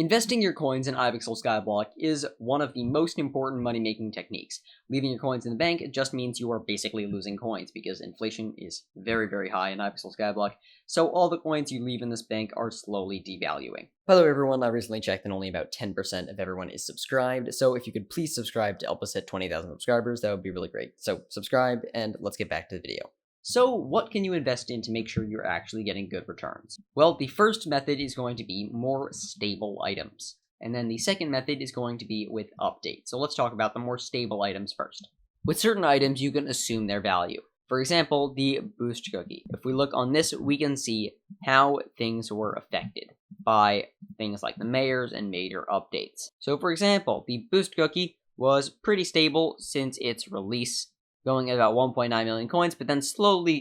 Investing your coins in Hypixel Skyblock is one of the most important money-making techniques. Leaving your coins in the bank just means you are basically losing coins because inflation is very, very high in Hypixel Skyblock, so all the coins you leave in this bank are slowly devaluing. Hello everyone, I recently checked and only about 10% of everyone is subscribed, so if you could please subscribe to help us hit 20,000 subscribers, that would be really great. So subscribe, and let's get back to the video. So what can you invest in to make sure you're actually getting good returns? Well, the first method is going to be more stable items. And then the second method is going to be with updates. So let's talk about the more stable items first. With certain items, you can assume their value. For example, the boost cookie. If we look on this, we can see how things were affected by things like the mayors and major updates. So for example, the boost cookie was pretty stable since its release, going at about 1.9 million coins, but then slowly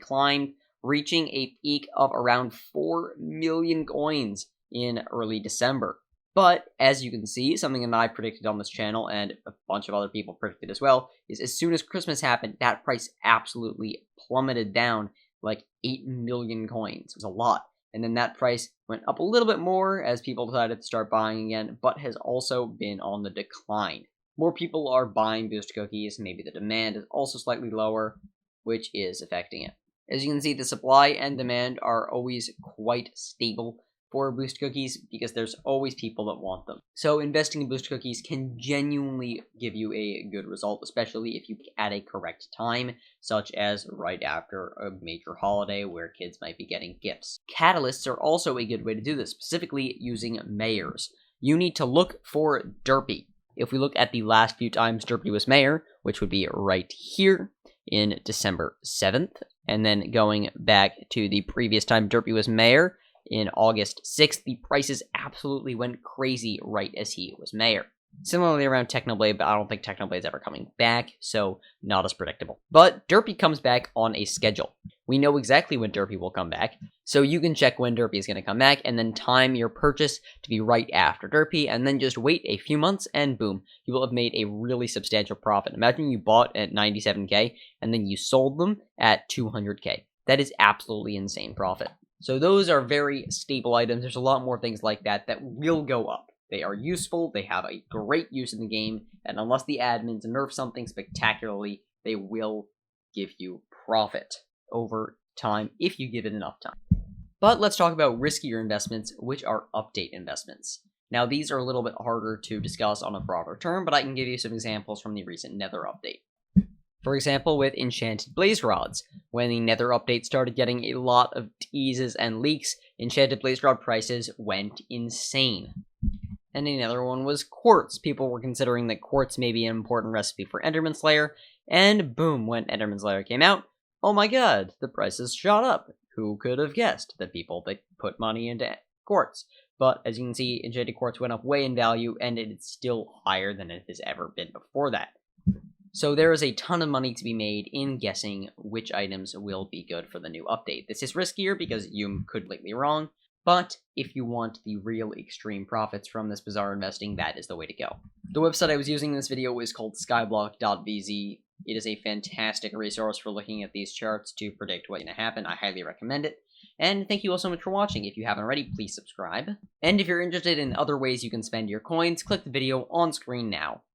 climbed, reaching a peak of around 4 million coins in early December. But, as you can see, something that I predicted on this channel, and a bunch of other people predicted as well, is as soon as Christmas happened, that price absolutely plummeted down like 8 million coins. It was a lot. And then that price went up a little bit more as people decided to start buying again, but has also been on the decline. More people are buying boost cookies, maybe the demand is also slightly lower, which is affecting it. As you can see, the supply and demand are always quite stable for boost cookies because there's always people that want them. So investing in boost cookies can genuinely give you a good result, especially if you pick at a correct time, such as right after a major holiday where kids might be getting gifts. Catalysts are also a good way to do this, specifically using mayors. You need to look for Derpy. If we look at the last few times Derpy was mayor, which would be right here in December 7th, and then going back to the previous time Derpy was mayor in August 6th, the prices absolutely went crazy right as he was mayor. Similarly around Technoblade, but I don't think Technoblade's ever coming back, so not as predictable. But Derpy comes back on a schedule. We know exactly when Derpy will come back, so you can check when Derpy is going to come back, and then time your purchase to be right after Derpy, and then just wait a few months, and boom, you will have made a really substantial profit. Imagine you bought at 97k, and then you sold them at 200k. That is absolutely insane profit. So those are very stable items. There's a lot more things like that that will go up. They are useful, they have a great use in the game, and unless the admins nerf something spectacularly, they will give you profit over time if you give it enough time. But let's talk about riskier investments, which are update investments. Now, these are a little bit harder to discuss on a broader term, but I can give you some examples from the recent Nether update. For example, with Enchanted Blaze Rods. When the Nether update started getting a lot of teases and leaks, Enchanted Blaze Rod prices went insane. And another one was Quartz. People were considering that Quartz may be an important recipe for Enderman Slayer, and boom, when Enderman Slayer came out, oh my god, the prices shot up. Who could have guessed that people that put money into Quartz? But as you can see, Enchanted Quartz went up way in value, and it is still higher than it has ever been before that. So there is a ton of money to be made in guessing which items will be good for the new update. This is riskier because you could be wrong, but if you want the real extreme profits from this bizarre investing, that is the way to go. The website I was using in this video is called skyblock.vz. It is a fantastic resource for looking at these charts to predict what's going to happen. I highly recommend it. And thank you all so much for watching. If you haven't already, please subscribe. And if you're interested in other ways you can spend your coins, click the video on screen now.